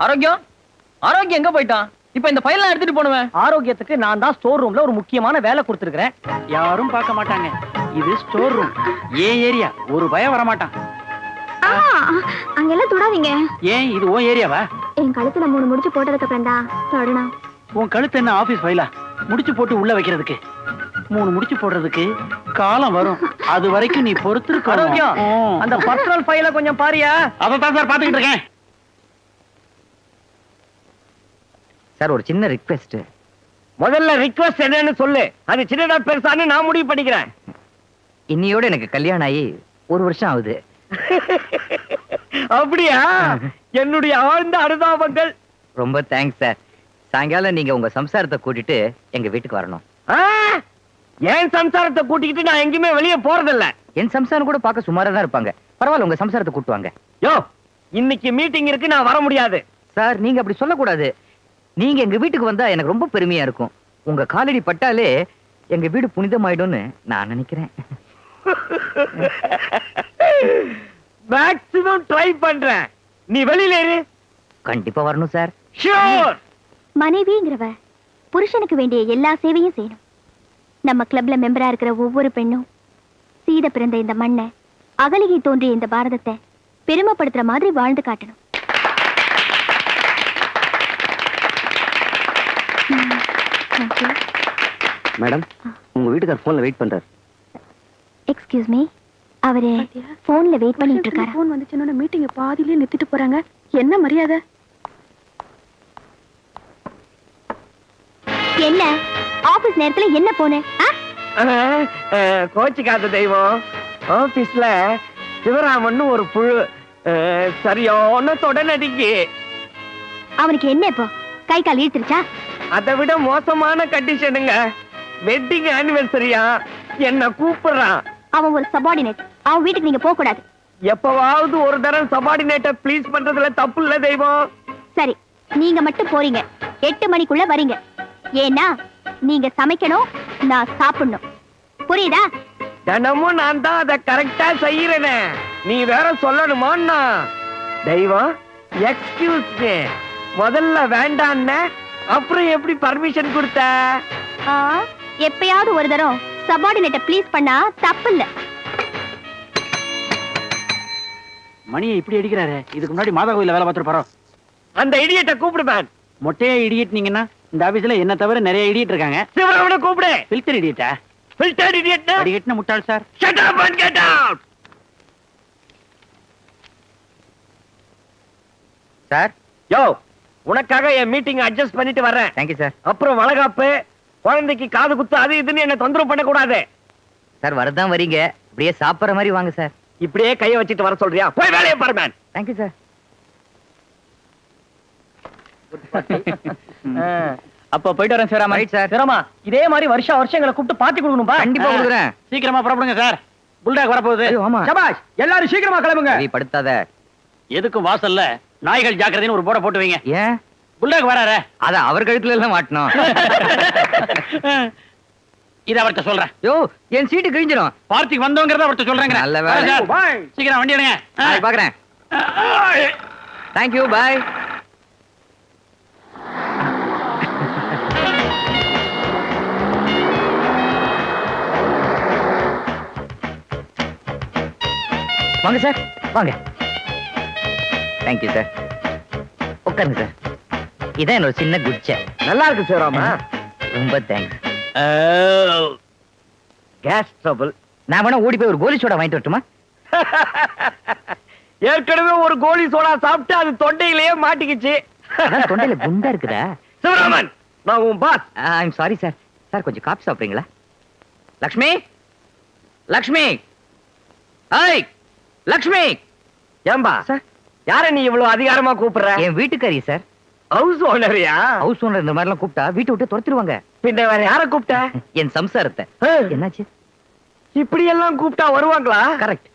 ஆரோக்கியம் ஆரோக்கியம் எங்க போயிட்டான்? இப்ப இந்த ஃபைல்லாம் எடுத்துட்டு போனுவேன். ஆரோக்கியத்துக்கு நான் தான் ஸ்டோர் ரூம்ல ஒரு முக்கியமான வேலை கொடுத்துருக்கேன். யாரும் பார்க்க மாட்டாங்க. இது ஸ்டோர் ரூம், ஏன் ஏரியா. ஒரு பயம் வர மாட்டான். அங்கெல்லாம் தொடாதீங்க. ஏன் இது உன் ஏரியாவா? என் கழுத்துல 3 முடிச்சு போட்டதுக்கு அப்புறம் தான் தொடணும். உன் கழுத்து என்ன ஆபீஸ் ஃபைலா? முடிச்சு போட்டு உள்ள வைக்கிறதுக்கு 3 முடிச்சு போடுறதுக்கு காலம் வரும். அது வரைக்கும் நீ பொறுத்திருக்க. ஆரோக்கியம், அந்த பர்சனல் ஃபைல கொஞ்சம் பாரியா. அதான் சார் பாத்துக்கிட்டு இருக்கேன். சார் ஒரு சின்ன ரிக்வெஸ்ட். முதல்ல ரிக்வெஸ்ட் என்னன்னு சொல்லு. அது சின்னதா பெருசான்னு நான் முடிவு பண்ணிக்கிறேன். இன்னையோட எனக்கு கல்யாணம் ஆகி 1 வருஷம் ஆகுது. அப்படியா? என்னுடைய ஆழ்ந்த அனுதாபங்கள். ரொம்ப தேங்க்ஸ் சார். சாயங்காலம் நீங்க உங்க சம்சாரத்தை கூட்டிட்டு எங்க வீட்டுக்கு வரணும். என் சம்சாரத்தை கூட்டிக்கிட்டு நான் எங்கேயுமே வெளியே போறதில்ல. என் சம்சாரம் கூட பார்க்க சுமாரா தான் இருப்பாங்க. பரவாயில்ல, உங்க சம்சாரத்தை கூட்டுவாங்க. யோ, இன்னைக்கு மீட்டிங் இருக்கு, நான் வர முடியாது. சார் நீங்க அப்படி சொல்லக்கூடாது. நீங்க எங்க வீட்டுக்கு வந்தா எனக்கு ரொம்ப பெருமையா இருக்கும். உங்க காலடி பட்டாலே எங்க வீடு புனிதமாயிடும்னு நான் நினைக்கிறேன். மேக்ஸிமம் ட்ரை பண்றேன். நீ வெளியில இரு. கண்டிப்பா வரணும் சார். ஷூர். மனைவிங்கிறவ புருஷனுக்கு வேண்டிய எல்லா சேவையும் செய்யணும். நம்ம கிளப்ல மெம்பரா இருக்கிற ஒவ்வொரு பெண்ணும் சீத பிறந்த இந்த மண்ணை, அகலிகை தோன்றிய இந்த பாரதத்தை பெருமைப்படுத்துற மாதிரி வாழ்ந்து காட்டணும். மேடம், உங்க வீட்டுக்கார போன்ல வெயிட் பண்றாரு. எக்ஸ்கியூஸ் மீ, அவரு போன்ல வெயிட் பண்ணிட்டு இருக்காரு. போன் வந்துச்சுன்னா மீட்டிங் பாதியிலே நிறுத்திட்டு போறாங்க. என்ன மரியாதை? என்ன ஆபீஸ் நேரத்துல என்ன போன? கோச்சிக்காத தெய்வம். ஆபீஸ்ல சிவராமன் ஒரு புழு சரியான தொடநடிக்கு. அவனுக்கு என்ன இப்போ கை கால் இழுத்துருச்சா? அதை விட மோசமான கண்டிஷனுங்க. வெட்டிங் ஆனிவர்சரியா என்ன கூப்பிடுறான். அவன் ஒரு சபார்டினேட். அவன் வீட்டுக்கு நீங்க போக கூடாது. எப்பவாவது ஒரு தடவை சபார்டினேட்ட ப்ளீஸ் பண்றதுல தப்பு இல்ல தெய்வம். சரி, நீங்க மட்டும் போறீங்க. 8 மணிக்குள்ள வரீங்க. ஏன்னா நீங்க சமைக்கணும், நான் சாப்பிடணும். புரியுதா? தினமும் நான் தான் அதை கரெக்டா செய்யறேனே, நீ வேற சொல்லணுமான்னா? தெய்வம், எக்ஸ்கியூஸ் மீ. முதல்ல வேண்டான்னு அப்புறம் எப்படி பர்மிஷன் கொடுத்த? எப்பயாவது ஒரு தரம் சபார்டினேட்ட ப்ளீஸ் பண்ணா தப்பு இல்ல. மணியை இப்படி அடிக்கிறாரு. இதுக்கு முன்னாடி மாதா கோயில வேலை பார்த்துட்டு போறோம். அந்த இடியட்ட கூப்பிடுவேன். மொட்டையா இடியட் நீங்கன்னா இந்த ஆபீஸ்ல என்ன தவிர நிறைய இடியட் இருக்காங்க. சிவராமனை கூப்பிடு. ஃபில்டர் இடியட்டா? Filter idiot. அடிக்கட்னா முட்டாள் sir. Shut up and get out. Sir, யோ, உனக்காக என் மீட்டிங் அட்ஜஸ்ட் பண்ணிட்டு வரேன். Thank you sir. அப்புறம் வளகாப்பு, குழந்தைக்கு காது குத்து, அது இதுன்னு என்ன தொந்தரவு பண்ண கூடாது. சார் வரதான் வரீங்க, அப்படியே சாப்பிடுற மாதிரி வாங்க சார். இப்படியே கைய வச்சிட்டு வர சொல்றியா? போய் வேலையை பாரு மேன். Thank you sir. அப்ப போயிட்டு வரேன் சார். Right sir. சிரமா, இதே மாதிரி வருஷம் எங்களை கூப்பிட்டு பார்ட்டி கொடுக்கணும்பா. கண்டிப்பா கொடுக்குறேன். சீக்கிரமா புறப்படுங்க சார். புல்டாக் வரப்போகுது. ஐயோ, ஆமா. சபாஷ், எல்லாரும் சீக்கிரமா கிளம்புங்க. நீ படுத்தாத. எதுக்கும் வாசல்ல நாய்கள் ஜாக்கிரதைன்னு ஒரு போர்டை போட்டு வைங்க. ஏன்? புல்டாக் வராரு. அத அவர் கழுத்துல எல்லாம் மாட்டணும். இத அவர்கிட்ட சொல்றேன். யோ, என் சீட்டு கிழிஞ்சிரும். பார்ட்டிக்கு வந்தவங்கறத அவர்கிட்ட சொல்றேங்க. நல்ல வேலை. பாய். சீக்கிரம் வண்டி எடுங்க. பாக்குறேன். தேங்க்யூ, பாய். வாங்க சார், வாங்க. Thank you sir. உட்காருங்க சார். இதான் என்னோட சின்ன குச்சை. நல்லா இருக்கு சிவராமா. ரொம்ப தேங்க்ஸ். Gas trouble. நான் வேணா ஓடி போய் ஒரு கோலி சோடா வாங்கிட்டு வரட்டுமா? ஏற்கனவே ஒரு கோலி சோடா சாப்பிட்டு அது தொண்டையிலேயே மாட்டிக்கிச்சு. அதான் தொண்டையில குண்டா இருக்குதா? சிவராமன், நான் உன் boss. I'm sorry sir. Sir கொஞ்சம் காபி சாப்பிடுறீங்களா? லக்ஷ்மி, லக்ஷ்மி, ஐய் லக்ஷ்மி. ஏம்பா சார், யார நீ இவ்வளவு அதிகாரமா கூப்பிடுற? என் வீட்டுக்காரி சார். ஹவுஸ் ஓனரியா? ஹவுஸ் ஓனர் இந்த மாதிரி எல்லாம் கூப்பிட்டா வீட்டை விட்டு துரத்திடுவாங்க. பின்ன வேற யார கூப்பிட்ட? என் சம்சாரத்தை. என்னாச்சு? இப்படி எல்லாம் கூப்பிட்டா வருவாங்களா? கரெக்ட்.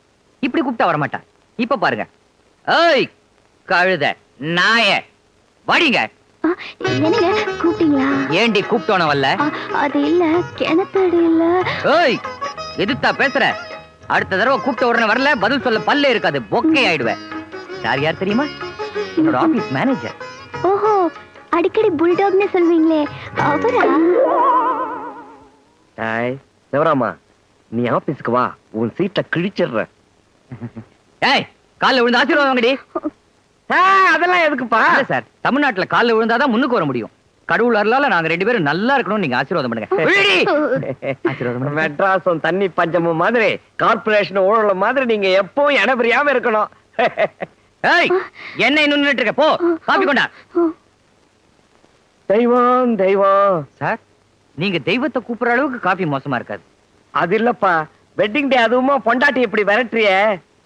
இப்படி கூப்பிட்டா வரமாட்டா. இப்ப பாருங்க. ஏய் கழுத நாய, வாடிங்க. என்னங்க கூப்பிட்டீங்களா? ஏண்டி கூப்பிட்டோன வரல? அது இல்ல, கிணத்தடி இல்ல. ஏய் எதுத்தா பேசுற? அடுத்த தடவை கூப்பிட்ட உடனே வரல, பதில் சொல்ல பல்லே இருக்காது, பொக்கை ஆயிடுவேன். யார் யார் தெரியுமா? என்னோட ஆபீஸ் மேனேஜர். ஓஹோ, அடிக்கடி புல்டாக்னு சொல்வீங்களே அவரா? டேய் சிவராமா, நீ ஆபீஸ்க்கு வா, உன் சீட்டை கிழிச்சிடுற. ஏய், கால்ல விழுந்து ஆசீர்வாதம் வாங்கடி. அதெல்லாம் எதுக்குப்பா? இல்ல சார், தமிழ்நாட்டுல கால்ல விழுந்தாதான் முன்னுக்கு வர முடியும். கடவுள் அருளால நாங்க 2 பேரும் நல்லா இருக்கணும். நீங்க ஆசீர்வாதம் பண்ணுங்க. விழுடி. ஆசீர்வாதம் பண்ணுங்க. மெட்ராஸும் தண்ணி பஞ்சமும் மாதிரி, கார்பரேஷன் ஊழல மாதிரி நீங்க எப்பவும் இனபிரியாம இருக்கணும். ஏய், என்ன இன்னும் நின்னுட்டு இருக்க? போ, காபி கொண்டா. தெய்வம் தெய்வம். சார், நீங்க தெய்வத்தை கூப்பிடுற அளவுக்கு காபி மோசமா இருக்காது. அது இல்லப்பா, வெட்டிங் டே அதுவுமா பொண்டாட்டி இப்படி விரட்டுறியே.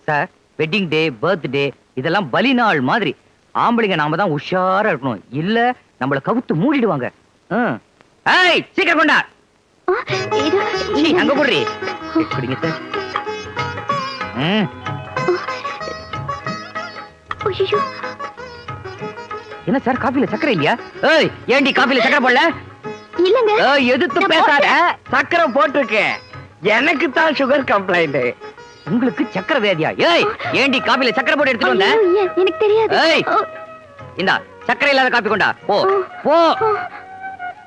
சார், வெட்டிங் டே, பர்த்டே இதெல்லாம் பலி நாள் மாதிரி. ஆம்பளைங்க நாம தான் உஷாரா இருக்கணும், இல்ல நம்மள கவுத்து மூடிடுவாங்க. ஏய், சீக்கிரம் கொண்டா. சீ, அங்க போடுறி. குடிங்க சார். ஐயோ, என்ன சார், காபில சக்கரை இல்லையா? ஏய், ஏண்டி காபில சக்கரை போடல? இல்லங்க. ஏய், எதிர்த்து பேசாத. சக்கரை போட்டிருக்கு, எனக்கு தான் சுகர் கம்ப்ளைண்ட். உங்களுக்கு சக்கரை வியாதியா? ஏய், ஏண்டி காபில சக்கரை போட்டு எடுத்துட்டு வந்த? ஐயோ, எனக்கு தெரியாது. ஏய், இந்தா சக்கரை இல்லாத காபி கொண்டா. போ போ.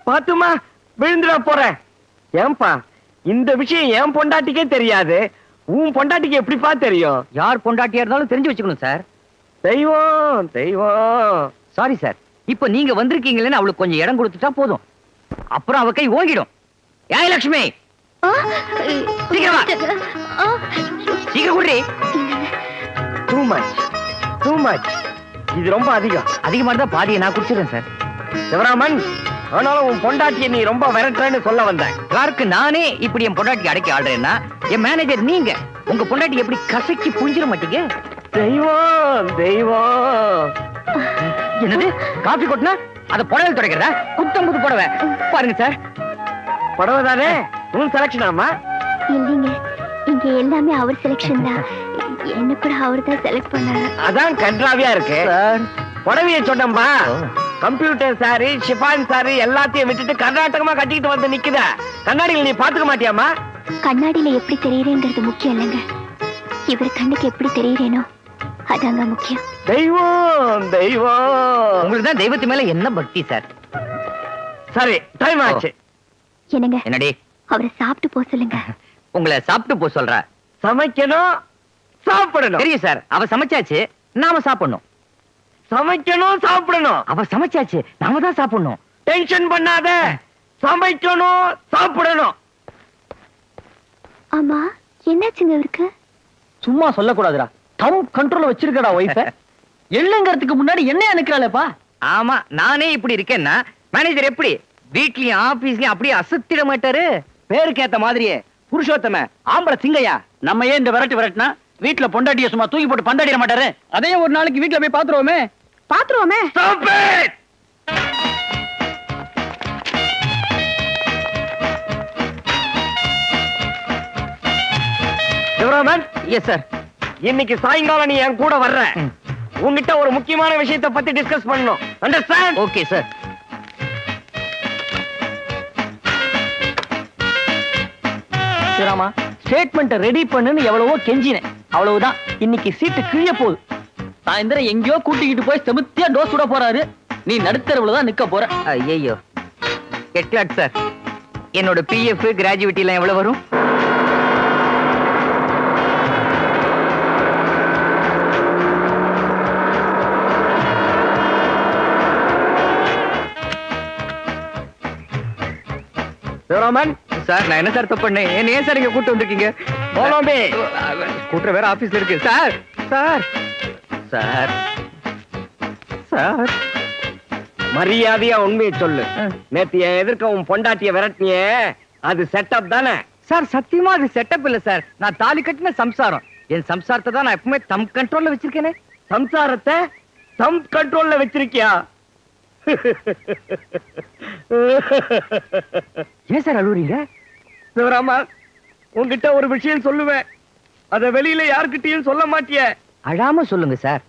பாத்துமா, விழுந்துட போறேன். ஏன்பா, இந்த விஷயம் என் பொண்டாட்டிக்கே தெரியாது, உன் பொண்டாட்டிக்கு எப்படிப்பா தெரியும்? யார் பொண்டாட்டியா இருந்தாலும் தெரிஞ்சு வச்சுக்கணும் சார். தெய்வம் தெய்வம். சாரி சார், இப்ப நீங்க வந்திருக்கீங்களேன்னு அவளுக்கு கொஞ்சம் இடம் கொடுத்துட்டா போதும், அப்புறம் அவ கை ஓங்கிடும். ஏய் லட்சுமி, சீக்கிரம் வா. சீக்கிரம் குடி. Too much too much. இது ரொம்ப அதிகம். அதிகமா இருந்தா பாதியை நான் குடிச்சிடுறேன் சார். சிவராமன், ஆனாலும் உன் பொண்டாட்டியை நீ ரொம்ப விரட்டுறேன்னு சொல்ல வந்தேன். யாருக்கு நானே இப்படி என் பொண்டாட்டி அடக்கி ஆடுறேன்னா, என் மேனேஜர் நீங்க உங்க பொண்டாட்டி எப்படி கசக்கி புஞ்சிட மாட்டீங்க? தெய்வம் தெய்வம். என்னது, காபி கொட்டினா அத புடவை துடைக்கிறதா? புத்தம்புது புடவை பாருங்க சார். புடவை தானே உன் செலக்ஷன்? ஆமா. இல்லைங்க, இங்க எல்லாமே அவர் செலக்ஷன் தான். என்ன கூட அவர் தான் செலக்ட் பண்ணாரு. அதான் கன்றாவியா இருக்கு. புடவைய சொன்னம்பா, கம்ப்யூட்டர் சாரி, ஷிஃபான் சாரி எல்லாத்தையும் விட்டுட்டு கர்நாடகமா கட்டிக்கிட்டு வந்து நிக்குத. கண்ணாடியில் நீ பாத்துக்க மாட்டியாமா? கண்ணாடியில எப்படி தெரியுறேங்கிறது முக்கியம் இல்லைங்க, இவர் கண்ணுக்கு எப்படி தெரியுறேனோ அதாங்க முக்கியம். தெய்வம் தெய்வம். உங்களுக்கு தான் தெய்வத்து மேல என்ன பக்தி சார். சரி, டைம் ஆச்சு. என்னங்க, என்னடி, அவரை சாப்பிட்டு போக சொல்லுங்க. உங்களை சாப்பிட்டு போ சொல்ற. சமைக்கணும், சாப்பிடணும். தெரியும் சார், அவ சமைச்சாச்சு, நாம சாப்பிடணும். சமைக்கணும், சாப்பிடணும். அவ சமைச்சாச்சு, நாம தான் சாப்பிடணும். டென்ஷன் பண்ணாத. சமைக்கணும், சாப்பிடணும். ஆமா, என்னாச்சுங்க இவருக்கு? சும்மா சொல்லக்கூடாதுடா, தம் கண்ட்ரோல்ல வச்சிருக்கடா ஒய்ஃப. எள்ளுங்கிறதுக்கு முன்னாடி என்ன அனுக்கிறாளேப்பா? ஆமா, நானே இப்படி இருக்கேன்னா மேனேஜர் எப்படி வீட்லயும் ஆபீஸ்லயும் அப்படியே அசத்திட மாட்டாரு? பேருக்கு ஏத்த மாதிரியே புருஷோத்தம ஆம்பளை சிங்கையா. நம்ம ஏன் இந்த விரட்டுனா வீட்டுல பொண்டாட்டிய சும்மா தூக்கி போட்டு பந்தாடிட மாட்டாரு? அதே ஒரு நாளைக்கு வீட்டுல போய் பாத்துருவோமே. Stop it! Sivaraman, yes sir. இன்னைக்கு சாயங்காலம் நீ என் கூட வர்ற. உன்கிட்ட ஒரு முக்கியமான விஷயத்தை பத்தி டிஸ்கஸ் பண்ணணும். அண்டர்ஸ்டாண்ட்? Okay sir. சிவராமா, ஸ்டேட்மெண்ட் ரெடி பண்ணுன்னு எவ்வளவோ கெஞ்சினேன், அவ்வளவுதான். இன்னைக்கு சீட்டு கிழிய போகுது. சாயந்தரம் எங்கேயோ கூட்டிக்கிட்டு போய் செமுத்தியா டோஸ் விட போறாரு. நீ நடுத்தரவுல தான் நிக்க போற. ஐயோ, கெட்லாட் சார், என்னோட பிஎஃப் கிராஜுவிட்டி எல்லாம் எவ்வளவு வரும்? சிவராமன் சார், நான் என்ன சார் தப்பு பண்ணேன்? என்ன ஏன் சார் இங்க கூட்டு வந்திருக்கீங்க? போலாமே. கூட்டுற வேற ஆபீஸ்ல இருக்கு சார். சார் சார் சார், மரியாதையா உண்மையை சொல்லு. நேத்து என் எதிர்க்க உன் பொண்டாட்டிய விரட்டினியே, அது செட்டப் தானே? சார் சத்தியமா அது செட்டப் இல்ல சார். நான் தாலி கட்டின சம்சாரம். என் சம்சாரத்தை தான் நான் எப்பவுமே தம் கண்ட்ரோல்ல வச்சிருக்கேனே. சம்சாரத்தை தம் கண்ட்ரோல்ல வச்சிருக்கியா? ஏன் சார் அழுவுறீங்க? சிவராமா, உன்கிட்ட ஒரு விஷயம் சொல்லுவேன், அத வெளியில யார்கிட்டயும் சொல்ல மாட்டிய. அழாம சொல்லுங்க சார்.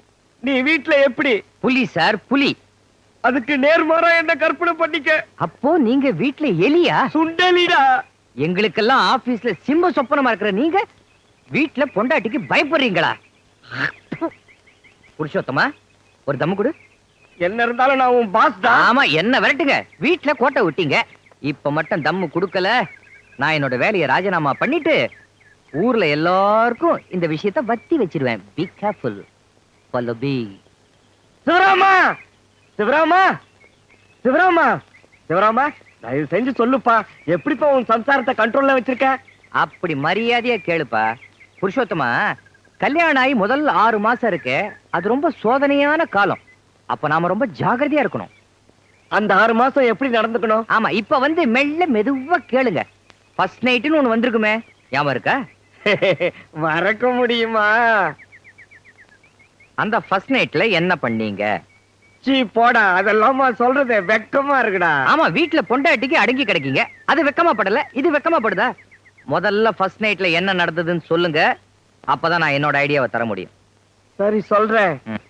நீ வீட்ல எப்படி? புலி சார், புலி. அதுக்கு நேர்மாறா என்ன கற்பனை பண்ணிக்க. அப்போ நீங்க வீட்ல எலியா? சுண்டலிடா. எங்களுக்கெல்லாம் ஆபீஸ்ல சிம்ம சொப்பனமா இருக்கிற நீங்க வீட்ல பொண்டாட்டிக்கு பயப்படுறீங்களா? புருஷோத்தமா, ஒரு தம்மு கொடு. என்ன இருந்தாலும் நான் உன் பாஸ் தான். ஆமா, என்ன விரட்டுங்க. வீட்டுல கோட்டை விட்டீங்க, இப்ப மட்டும் தம்மு குடுக்கல, நான் என்னோட வேலையை ராஜினாமா பண்ணிட்டு ஊர்ல எல்லாருக்கும் இந்த விஷயத்த வத்தி வச்சிருவேன். Be careful. பல்லபி. சிவராமா, சிவராமா, சிவராமா, சிவராமா, தயவு செஞ்சு சொல்லுப்பா, எப்படிப்பா உன் சம்சாரத்தை கண்ட்ரோல்ல வச்சிருக்க? அப்படி மரியாதையா கேளுப்பா. புருஷோத்தமா, கல்யாணம் ஆகி முதல் 6 மாசம் இருக்கு, அது ரொம்ப சோதனையான காலம். அப்ப நாம ரொம்ப ஜாகிரதையா இருக்கணும். அந்த 6 மாசம் எப்படி நடந்துக்கணும்? ஆமா, இப்ப வந்து மெல்ல மெதுவா கேளுங்க. ஃபர்ஸ்ட் நைட்னு ஒண்ணு வந்திருக்குமே, ஞாபகம் இருக்கா? மறக்க முடியுமா? அந்த ஃபர்ஸ்ட் நைட்ல என்ன பண்ணீங்க? சீ போடா, அதெல்லாமா சொல்றது வெக்கமா இருக்குடா. ஆமா, வீட்டுல பொண்டாட்டிக்கு அடங்கி கிடைக்கீங்க, அது வெக்கமா படல, இது வெக்கமா படுதா? முதல்ல ஃபர்ஸ்ட் நைட்ல என்ன நடந்ததுன்னு சொல்லுங்க, அப்பதான் நான் என்னோட ஐடியாவை தர முடியும். சரி சொல்றேன். ம்.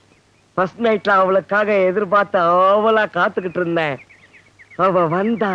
ஃபர்ஸ்ட் நைட்ல அவளுக்காக எதிர்பார்த்து அவளா காத்துக்கிட்டு இருந்தேன். அவ வந்தா